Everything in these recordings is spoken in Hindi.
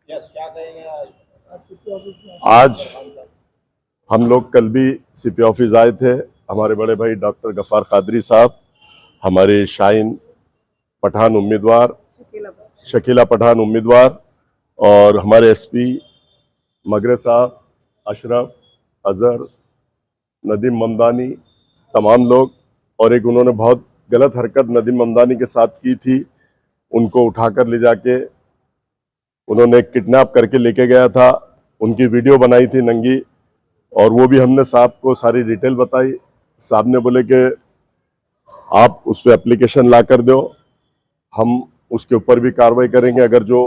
क्या कहेंगे आज हम लोग कल भी सीपी ऑफिस आए थे। हमारे बड़े भाई डॉक्टर गफ्फार कादरी साहब, हमारे शाहीन पठान उम्मीदवार, शकीला पठान उम्मीदवार, और हमारे एसपी मगरे साहब, अशरफ, अजहर, नदीम ममदानी, तमाम लोग। और एक उन्होंने बहुत गलत हरकत नदीम ममदानी के साथ की थी, उनको उठाकर ले जाके उन्होंने किडनैप करके लेके गया था, उनकी वीडियो बनाई थी नंगी, और वो भी हमने साहब को सारी डिटेल बताई। साहब ने बोले कि आप उस पर एप्लीकेशन ला कर दो, हम उसके ऊपर भी कार्रवाई करेंगे, अगर जो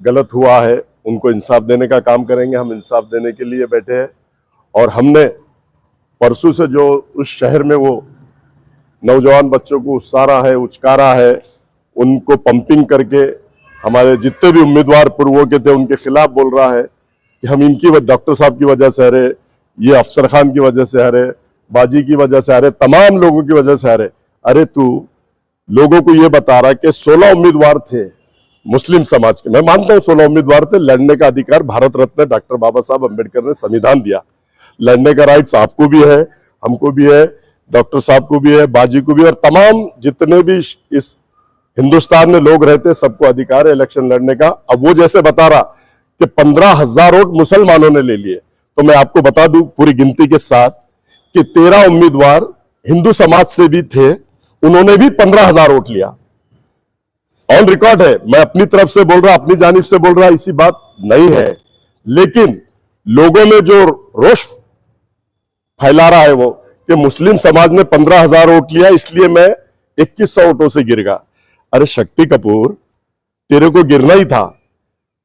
गलत हुआ है उनको इंसाफ देने का काम करेंगे। हम इंसाफ देने के लिए बैठे हैं। और हमने परसों से जो उस शहर में वो नौजवान बच्चों को उसारा है, उचकारा है, उनको पंपिंग करके हमारे जितने भी उम्मीदवार पूर्वों के थे उनके खिलाफ बोल रहा है कि हम इनकी डॉक्टर साहब की वजह से हरे, ये अफसर खान की वजह से हरे, बाजी की वजह से हरे, तमाम लोगों की वजह से हरे। अरे तू लोगों को ये बता रहा कि 16 उम्मीदवार थे मुस्लिम समाज के। मैं मानता हूं 16 उम्मीदवार थे। लड़ने का अधिकार भारत रत्न डॉक्टर बाबा साहब अम्बेडकर ने संविधान दिया। लड़ने का राइट्स आपको भी है, हमको भी है, डॉक्टर साहब को भी है, बाजी को भी, और तमाम जितने भी इस हिंदुस्तान में लोग रहते सबको अधिकार है इलेक्शन लड़ने का। अब वो जैसे बता रहा कि 15,000 वोट मुसलमानों ने ले लिए, तो मैं आपको बता दूं पूरी गिनती के साथ कि 13 उम्मीदवार हिंदू समाज से भी थे, उन्होंने भी 15,000 वोट लिया। ऑन रिकॉर्ड है, मैं अपनी तरफ से बोल रहा, अपनी जानिब से बोल रहा, इसी बात नहीं है। लेकिन लोगों में जो रोष फैला रहा है वो कि मुस्लिम समाज ने 15,000 वोट लिया इसलिए मैं 2100 वोटों से गिर गया। अरे शक्ति कपूर, तेरे को गिरना ही था।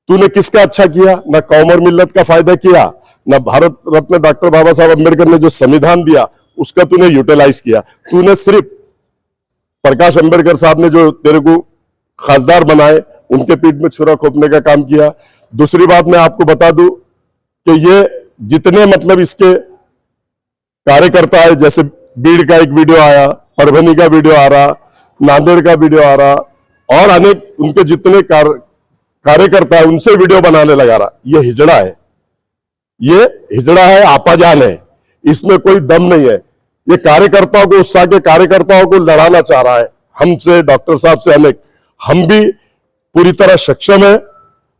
तूने किसका अच्छा किया? ना कौम और मिल्लत का फायदा किया, ना भारत रत्न डॉक्टर बाबा साहब अम्बेडकर ने जो संविधान दिया उसका तूने यूटिलाइज किया। तूने सिर्फ प्रकाश अम्बेडकर साहब ने जो तेरे को खासदार बनाए उनके पीठ में छुरा खोपने का काम किया। दूसरी बात मैं आपको बता दूं कि ये जितने मतलब इसके कार्यकर्ता है, जैसे बीड़ का एक वीडियो आया, परभनी का वीडियो आ रहा, नांदेड़ का वीडियो आ रहा, और अनेक उनके जितने कार्यकर्ता है उनसे वीडियो बनाने लगा रहा। ये हिजड़ा है, ये हिजड़ा है, आपाजान है, इसमें कोई दम नहीं है। ये कार्यकर्ताओं को, उत्साह के कार्यकर्ताओं को लड़ाना चाह रहा है हमसे, डॉक्टर साहब से, अनेक। हम भी पूरी तरह सक्षम है।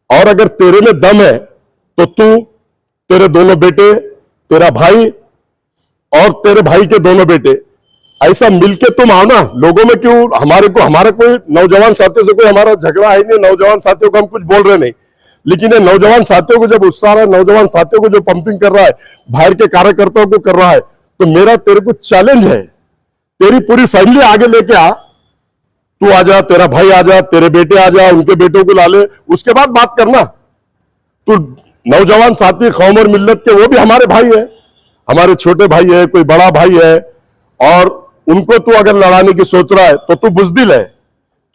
और अगर तेरे में दम है तो तू, तेरे दोनों बेटे, तेरा भाई और तेरे भाई के दोनों बेटे, ऐसा मिलके तुम आओ ना। लोगों में क्यों, हमारा कोई नौजवान साथियों से कोई हमारा झगड़ा है नहीं, नौजवान साथियों को हम कुछ बोल रहे नहीं। लेकिन ये नौजवान साथियों को जब उत्साह है, नौजवान साथियों को जो पंपिंग कर रहा है, बाहर के कार्यकर्ताओं को कर रहा है, तो मेरा तेरे को चैलेंज है, तेरी पूरी फैमिली आगे लेके आ। तू आ जा, तेरा भाई आ जा, तेरे बेटे आ जा, उनके बेटों को ला ले, उसके बाद बात करना। तू नौजवान साथी कौम और मिल्लत के, वो भी हमारे भाई है, हमारे छोटे भाई है, कोई बड़ा भाई है, और उनको तू अगर लड़ाने की सोच रहा है तो तू बुजदिल है,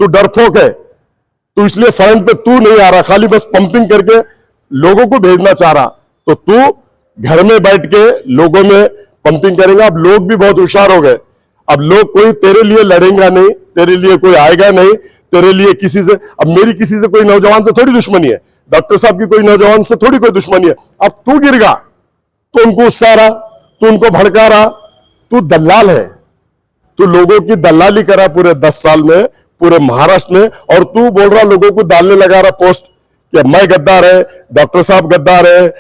तू डरपोक है। तू इसलिए फ्रंट पे तू नहीं आ रहा, खाली बस पंपिंग करके लोगों को भेजना चाह रहा। तो तू घर में बैठ के लोगों में पंपिंग करेगा। अब लोग भी बहुत होशियार हो गए। अब लोग कोई तेरे लिए लड़ेगा नहीं, तेरे लिए कोई आएगा नहीं, तेरे लिए किसी से, अब मेरी किसी से कोई नौजवान से थोड़ी दुश्मनी है, डॉक्टर साहब की कोई नौजवान से थोड़ी कोई दुश्मनी है। अब तू गिरगा तो उनको उत्साह रहा, तू उनको भड़का रहा, तू दलाल है, तू लोगों की दलाली करा पूरे 10 साल में, पूरे महाराष्ट्र में। और तू बोल रहा, लोगों को डालने लगा रहा पोस्ट कि मैं गद्दार है, डॉक्टर साहब गद्दार है,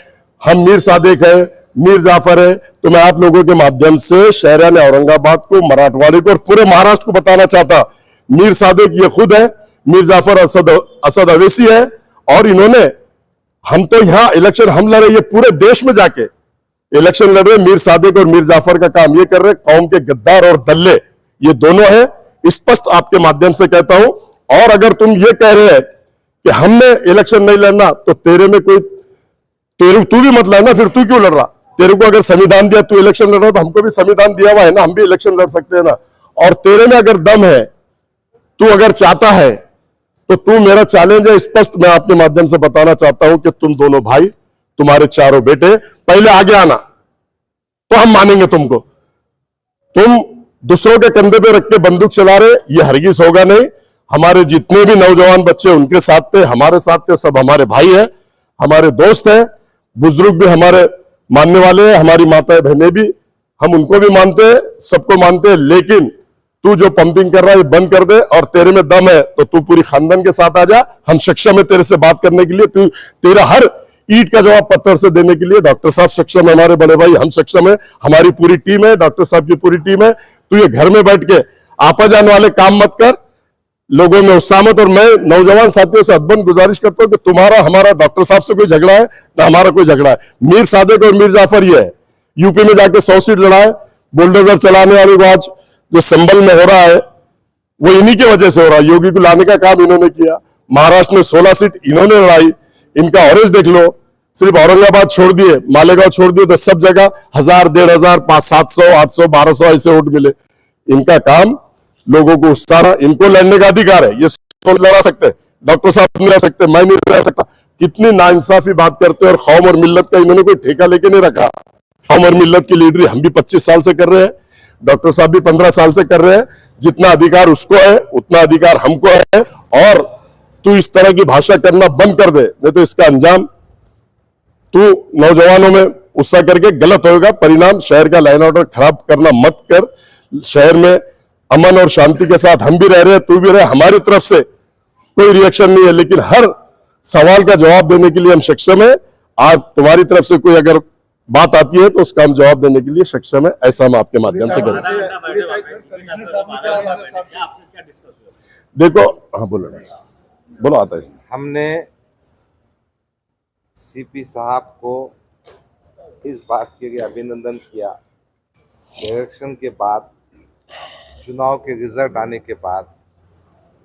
हम मीर सादिक है, मीर जाफर है। तो मैं आप लोगों के माध्यम से शहरियान औरंगाबाद को, मराठवाड़े को और पूरे महाराष्ट्र को बताना चाहता, मीर सादिक ये खुद है, मीर जाफर असद अवैसी है। और इन्होंने, हम तो यहां इलेक्शन हम लड़ रहे, ये पूरे देश में जाके इलेक्शन लड़ रहे। मीर सादिक और मीर जाफर का काम ये कर रहे, कौम के गद्दार और दल्ले ये दोनों है, स्पष्ट आपके माध्यम से कहता हूं। और अगर तुम ये कह रहे हैं कि हमने इलेक्शन नहीं लड़ना, तो तेरे में कोई, तू भी मत लड़ना, फिर तू क्यों लड़ रहा? तेरे को अगर संविधान दिया, तू इलेक्शन लड़ रहा, तो हमको भी संविधान दिया हुआ है ना, हम भी इलेक्शन लड़ सकते हैं ना। और तेरे में अगर दम है, तू अगर चाहता है, तो तू, मेरा चैलेंज है स्पष्ट, मैं आपके माध्यम से बताना चाहता हूं कि तुम दोनों भाई, तुम्हारे चारों बेटे पहले आगे आना, तो हम मानेंगे तुमको। तुम दूसरों के कंधे पे रख के बंदूक चला रहे, ये हरगिज होगा नहीं। हमारे जितने भी नौजवान बच्चे उनके साथ थे, हमारे साथ थे, सब हमारे भाई है। हमारे दोस्त हैं, बुजुर्ग भी हमारे मानने वाले हैं, हमारी माताएं बहनें भी, हम उनको भी मानते हैं, सबको मानते हैं। लेकिन तू जो पंपिंग कर रहा है बंद कर दे, और तेरे में दम है तो तू पूरी खानदान के साथ आ जा। हम सक्षम है तेरे से बात करने के लिए, तू तेरा हर ईट का जवाब पत्थर से देने के लिए डॉक्टर साहब सक्षम है, हमारे बड़े भाई हम सक्षम है, हमारी पूरी टीम है, डॉक्टर साहब की पूरी टीम है। तू ये घर में बैठ के आपा जान वाले काम मत कर, लोगों में उत्साह मत। और मैं नौजवान साथियों से अदबन गुजारिश करता हूं कि तुम्हारा हमारा डॉक्टर साहब से कोई झगड़ा है ना हमारा कोई झगड़ा है। मीर सादिक और मीर जाफर ये है, यूपी में जाके 100 सीट लड़ाए, बुलडोजर चलाने वाले को आज जो संभल में हो रहा है वो इन्हीं की वजह से हो रहा है। योगी को लाने का काम इन्होंने किया। महाराष्ट्र में 16 सीट इन्होंने लड़ाई, इनका ऑरेंज देख लो। सिर्फ औरंगाबाद छोड़ दिए, मालेगांव छोड़ दिए तो सब जगह 1000, 1500, 700, 800, 1200 ऐसे वोट मिले। इनका काम लोगों को उत्साह, इनको लड़ने का अधिकार है, ये लड़ा सकते, डॉक्टर साहब नहीं लड़ सकते, मैं नहीं लड़ सकता। कितनी नाइंसाफी बात करते हैं। और कौम और मिल्लत का इन्होंने कोई ठेका लेके नहीं रखा। कौम और मिल्लत की लीडरी हम भी 25 साल से कर रहे हैं, डॉक्टर साहब भी 15 साल से कर रहे हैं। जितना अधिकार उसको है उतना अधिकार हमको है। और तू इस तरह की भाषा करना बंद कर दे, नहीं तो इसका अंजाम तू नौजवानों में उत्साह करके गलत होगा। परिणाम शहर का लाइन ऑर्डर खराब करना मत कर। शहर में अमन और शांति के साथ हम भी रह रहे हैं, तू भी रहे। हमारी तरफ से कोई रिएक्शन नहीं है, लेकिन हर सवाल का जवाब देने के लिए हम सक्षम है। आज तुम्हारी तरफ से कोई अगर बात आती है तो उसका हम जवाब देने के लिए सक्षम है, ऐसा हम आपके माध्यम से करें। देखो, हाँ बोलो, बोलो आता है। हमने सीपी साहब को इस बात के लिए अभिनंदन किया, इलेक्शन के बाद, चुनाव के रिजल्ट आने के बाद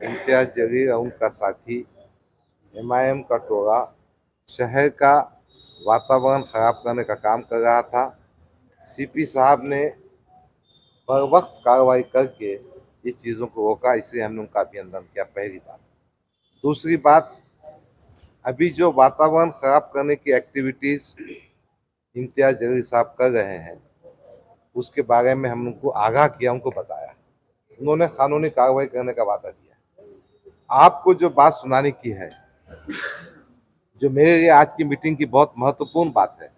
इम्तियाज जलील और उनका साथी MIM का टोला शहर का वातावरण खराब करने का काम कर रहा था। सीपी साहब ने बर वक्त कार्रवाई करके ये चीज़ों को रोका, इसलिए हमने उनका अभिनंदन किया, पहली बात। दूसरी बात, अभी जो वातावरण खराब करने की एक्टिविटीज़ इम्तियाज जलील साहब कर रहे हैं उसके बारे में हम उनको आगाह किया, उनको बताया। उन्होंने कानूनी कार्रवाई करने का वादा दिया। आपको जो बात सुनाने की है, जो मेरे लिए आज की मीटिंग की बहुत महत्वपूर्ण बात है,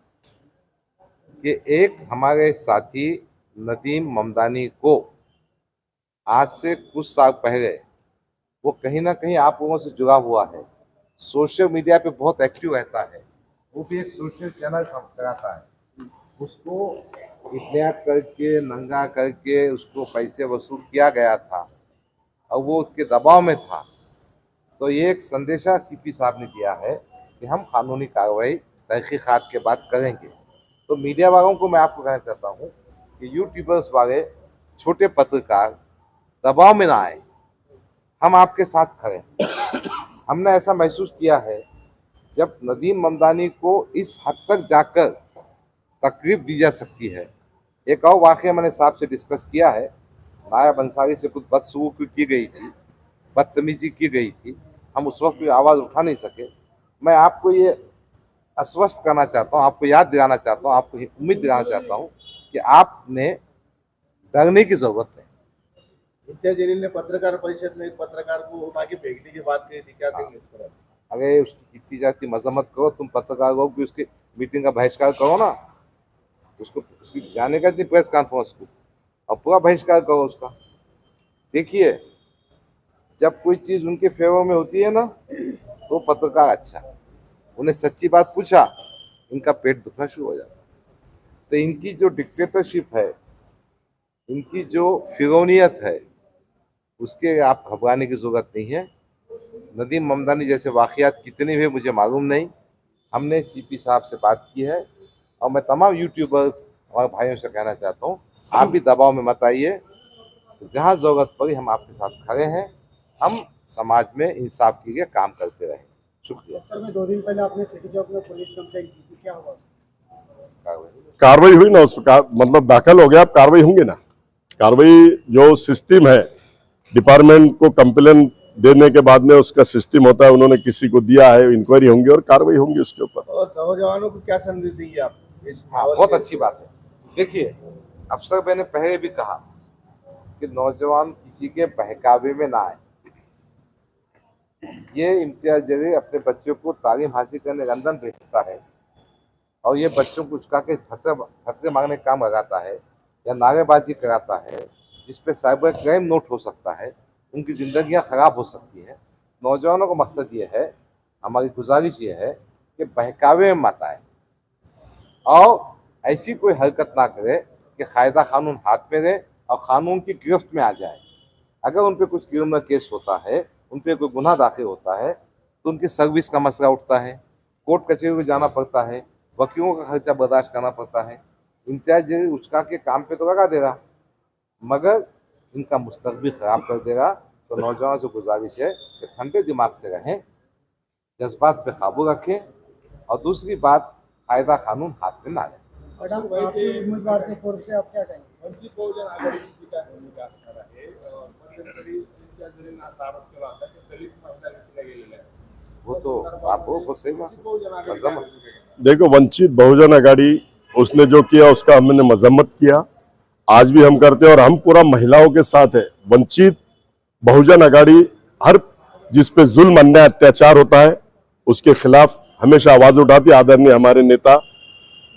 कि एक हमारे साथी नदीम ममदानी को आज से कुछ साल पहले वो कहीं ना कहीं आप लोगों से जुड़ा हुआ है, सोशल मीडिया पे बहुत एक्टिव रहता है, वो भी एक सोशल चैनल चलाता है। उसको किडनैप करके, नंगा करके उसको पैसे वसूल किया गया था और वो उसके दबाव में था। तो ये एक संदेशा सीपी साहब ने दिया है कि हम कानूनी कार्रवाई तहकीकात के बाद करेंगे। तो मीडिया वालों को मैं आपको कहना चाहता हूँ कि यूट्यूबर्स वाले, छोटे पत्रकार दबाव में ना आए, हम आपके साथ खड़े। हमने ऐसा महसूस किया है जब नदीम ममदानी को इस हद तक जाकर तकलीफ दी जा सकती है। एक और वाक़या मैंने साहब से डिस्कस किया है, नायब अंसारी से कुछ बदसलूकी की गई थी, बदतमीजी की गई थी, हम उस वक्त भी आवाज़ उठा नहीं सके। मैं आपको ये आश्वस्त करना चाहता हूँ, आपको याद दिलाना चाहता हूँ, आपको उम्मीद दिलाना चाहता हूँ कि आपने डरने की ज़रूरत नहीं। इम्तियाज जलील ने पत्रकार परिषद में एक पत्रकार को उठा के फेंकने की बात कही थी, क्या कहेंगे इस पर? अरे उसकी कितनी जाती मजम्मत करो, तुम पत्रकार लोग भी उसकी मीटिंग का बहिष्कार करो ना, उसको उसकी जाने का नहीं प्रेस कॉन्फ्रेंस को, और पूरा बहिष्कार करो उसका। देखिए, जब कोई चीज़ उनके फेवर में होती है ना तो पत्रकार अच्छा, उन्हें सच्ची बात पूछा, इनका पेट दुखना शुरू हो जाता। तो इनकी जो डिक्टेटरशिप है, इनकी जो फिरौनियत है, उसके आप घबराने की ज़रूरत नहीं है। नदीम ममदानी जैसे वाक़यात कितने हुए मुझे मालूम नहीं, हमने सीपी साहब से बात की है। और मैं तमाम यूट्यूबर्स और भाइयों से कहना चाहता हूँ, आप भी दबाव में मत आइए, जहाँ ज़रूरत पड़ी हम आपके साथ खड़े हैं, हम समाज में इंसाफ के लिए काम करते रहें। शुक्रिया। सर, मैं 2 दिन पहले आपने सिटी चौक में पुलिस कंप्लेंट की थी, क्या हुआ? कार्रवाई हुई ना, उस पर मतलब दाखिल हो गया, अब कार्रवाई होंगी ना। कार्रवाई जो सिस्टम है, डिपार्टमेंट को कंप्लेन देने के बाद में उसका सिस्टम होता है, उन्होंने किसी को दिया है, इंक्वायरी होंगी और कार्रवाई होंगी उसके ऊपर। और नौजवानों को क्या संदेश देंगे आप? बहुत अच्छी बात है। देखिए, अफसर मैंने पहले भी कहा कि नौजवान किसी के बहकावे में ना आए। ये इम्तियाज जलील अपने बच्चों को तालीम हासिल करने लंदन भेजता है और ये बच्चों को उचका के फतवे मांगने का काम लगाता है या नारेबाजी कराता है, जिस पे साइबर क्राइम नोट हो सकता है, उनकी ज़िंदगियां ख़राब हो सकती हैं। नौजवानों का मकसद ये है, हमारी गुजारिश ये है कि बहकावे में मत आए और ऐसी कोई हरकत ना करे कि कायदा कानून हाथ में रहे और कानून की गिरफ्त में आ जाए। अगर उन पर कुछ क्रिमिनल केस होता है, उन पर कोई गुनाह दाखिल होता है, तो उनकी सर्विस का मसला उठता है, कोर्ट कचहरी में जाना पड़ता है, वकीलों का खर्चा बर्दाश्त करना पड़ता है। इम्तियाज जलील उचका के काम पे तो लगा देगा, मगर इनका मुस्तकबिल ख़राब कर देगा। तो नौजवानों से गुजारिश है कि ठंडे दिमाग से रहें, जज्बात पे काबू रखें और दूसरी बात, कायदा कानून हाथ में ना लें। मैडम, आपके उम्मीदवार के पूर्व से आप क्या कहेंगे? वंचित बहुजन आघाडीची जी काय भूमिका असणार आहे, मध्यंतरी इम्तियाज जलील असा आरोप केला होता की दलित महिला घेतल्या गेलेल्या आहेत। वो तो आपको सही बात वंचित बहुजन आघाडी मजम्मत। काय भूमिका घेणार? देखो, वंचित बहुजन आघाड़ी उसने जो किया उसका हमने मजम्मत किया, आज भी हम करते हैं और हम पूरा महिलाओं के साथ है। वंचित बहुजन आघाड़ी हर जिस पे जुल्म अन्याय अत्याचार होता है उसके खिलाफ हमेशा आवाज उठाती है। आदरणीय हमारे नेता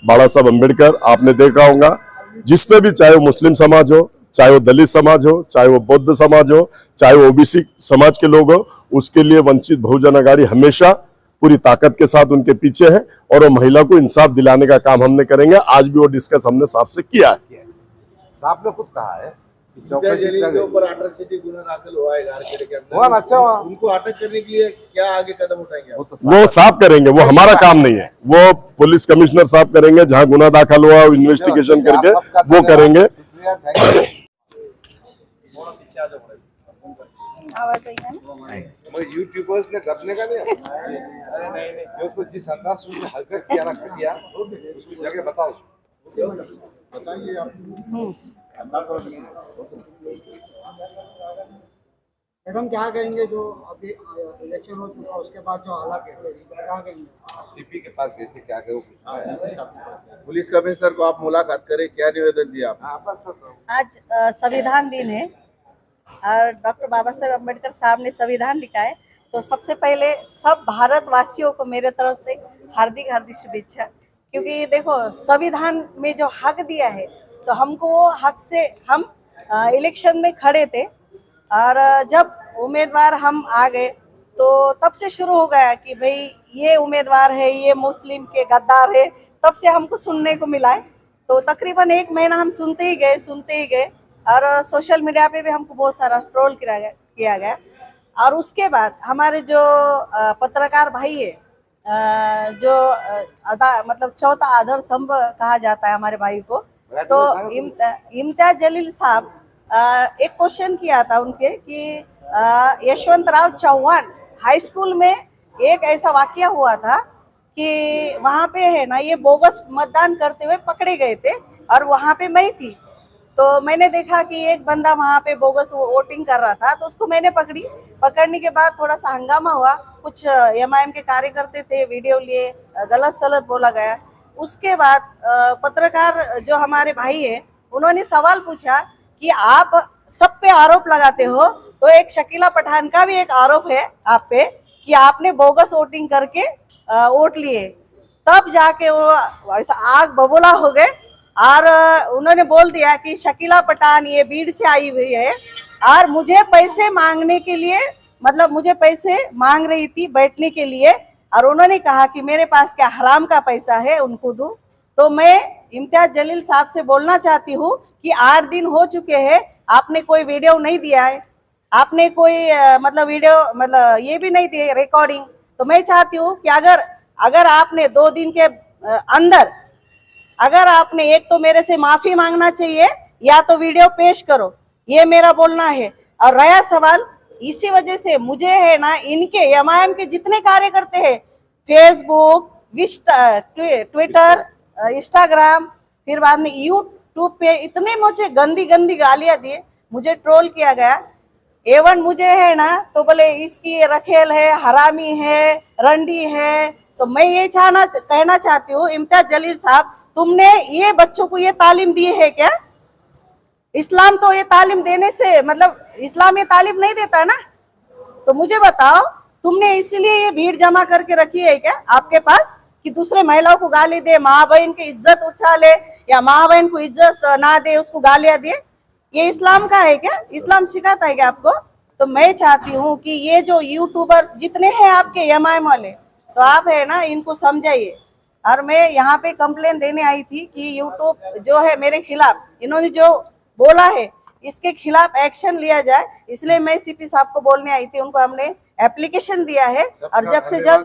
बाला साहब अम्बेडकर, आपने देखा होगा, जिस पे भी, चाहे वो मुस्लिम समाज हो, चाहे वो दलित समाज हो, चाहे वो बौद्ध समाज हो, चाहे वो ओबीसी समाज के लोग हो, उसके लिए वंचित बहुजन आघाड़ी हमेशा पूरी ताकत के साथ उनके पीछे है और वो महिला को इंसाफ दिलाने का काम हमने करेंगे। आज भी वो डिस्कस हमने साहब से किया है। साहब ने खुद कहा है कि इम्तियाज चौकसी जलील चल के रही ऊपर अट्रॉसिटी गुना दाखिल हुआ है गारखेड़े के हुआ ना, अच्छा हुआ। उनको अटक करने के लिए क्या आगे कदम उठाएंगे आप? वो तो वो साहब करेंगे, वो हमारा काम नहीं है, वो पुलिस कमिश्नर साहब करेंगे। जहां गुना दाखिल हुआ इन्वेस्टिगेशन करके वो करेंगे। आवाज आई है ना? मगर यूट्यूबर्स ने दबने का नहीं, जो तो जिस अंदाज से उसने हरकत किया ना किया, उसकी जगह बताओ उसको। बताइए आप। मैडम, क्या कहेंगे जो अभी इलेक्शन हो चुका उसके बाद जो हालात है, क्या कहेंगे? सीपी के पास गए थे, क्या करो पुलिस कमिश्नर को आप मुलाकात करें, क्या निवेदन दिया आप? आज संविधान दिन है और डॉक्टर बाबा साहेब अम्बेडकर साहब ने संविधान लिखा है, तो सबसे पहले सब भारतवासियों को मेरे तरफ से हार्दिक हार्दिक शुभेच्छा। क्योंकि देखो, संविधान में जो हक दिया है, तो हमको वो हक से हम इलेक्शन में खड़े थे और जब उम्मीदवार हम आ गए तो तब से शुरू हो गया कि भाई ये उम्मीदवार है, ये मुस्लिम के गद्दार है, तब से हमको सुनने को मिला है। तो तकरीबन 1 महीना हम सुनते ही गए और सोशल मीडिया पे भी हमको बहुत सारा ट्रोल किया गया। और उसके बाद हमारे जो पत्रकार भाई है, जो मतलब चौथा आधार स्तंभ कहा जाता है हमारे भाई को, तो इम्तियाज जलील साहब एक क्वेश्चन किया था उनके कि यशवंतराव चौहान हाई स्कूल में एक ऐसा वाकया हुआ था कि वहाँ पे है ना, ये बोगस मतदान करते हुए पकड़े गए थे और वहाँ पे मैं थी। तो मैंने देखा कि एक बंदा वहाँ पे बोगस वोटिंग कर रहा था, तो उसको मैंने पकड़ने के बाद थोड़ा सा हंगामा हुआ। कुछ एमआईएम के कार्यकर्ता थे, वीडियो लिए, गलत सलत बोला गया। उसके बाद पत्रकार जो हमारे भाई है, उन्होंने सवाल पूछा कि आप सब पे आरोप लगाते हो, तो एक शकीला पठान का भी एक आरोप है आप पे कि आपने बोगस वोटिंग करके वोट लिए। तब जाके वो ऐसा आग बबूला हो गए और उन्होंने बोल दिया कि शकीला पठान ये भीड़ से आई हुई है और मुझे पैसे मांगने के लिए, मतलब मुझे पैसे मांग रही थी बैठने के लिए, और उन्होंने कहा कि मेरे पास क्या हराम का पैसा है, उनको दूं। तो मैं इम्तियाज जलील साहब से बोलना चाहती हूँ कि 8 दिन हो चुके हैं, आपने कोई वीडियो नहीं दिया है, आपने कोई मतलब वीडियो मतलब ये भी नहीं दी रिकॉर्डिंग। तो मैं चाहती हूँ कि अगर आपने 2 दिन के अंदर अगर आपने एक तो मेरे से माफी मांगना चाहिए या तो वीडियो पेश करो, ये मेरा बोलना है। और रहा सवाल, इसी वजह से मुझे है ना, इनके एमआईएम के जितने कार्यकर्ते हैं, फेसबुक, ट्विटर, इंस्टाग्राम, फिर बाद में यूट्यूब पे इतने मुझे गंदी गंदी गालियां दिए, मुझे ट्रोल किया गया। एवन मुझे है ना, तो बोले इसकी रखेल है, हरामी है, रंडी है। तो मैं ये कहना चाहती हूँ, इम्तियाज जलील साहब, तुमने ये बच्चों को ये तालीम दी है क्या? इस्लाम तो ये तालीम देने से, मतलब इस्लाम ये तालीम नहीं देता ना। तो मुझे बताओ तुमने इसीलिए ये भीड़ जमा करके रखी है क्या आपके पास, कि दूसरे महिलाओं को गाली दे, माँ बहन की इज्जत उछाले या माँ बहन को इज्जत ना दे, उसको गालियां दे? ये इस्लाम का है क्या? इस्लाम सिखाता है क्या आपको? तो मैं चाहती हूँ कि ये जो यूट्यूबर्स जितने हैं आपके एमआईएम वाले, तो आप है ना इनको समझाइए। और मैं यहाँ पे कंप्लेन देने आई थी कि यूट्यूब जो है मेरे खिलाफ, इन्होंने जो बोला है इसके खिलाफ एक्शन लिया जाए, इसलिए मैं सीपी साहब को बोलने आई थी। उनको हमने एप्लीकेशन दिया है और जब से जल्द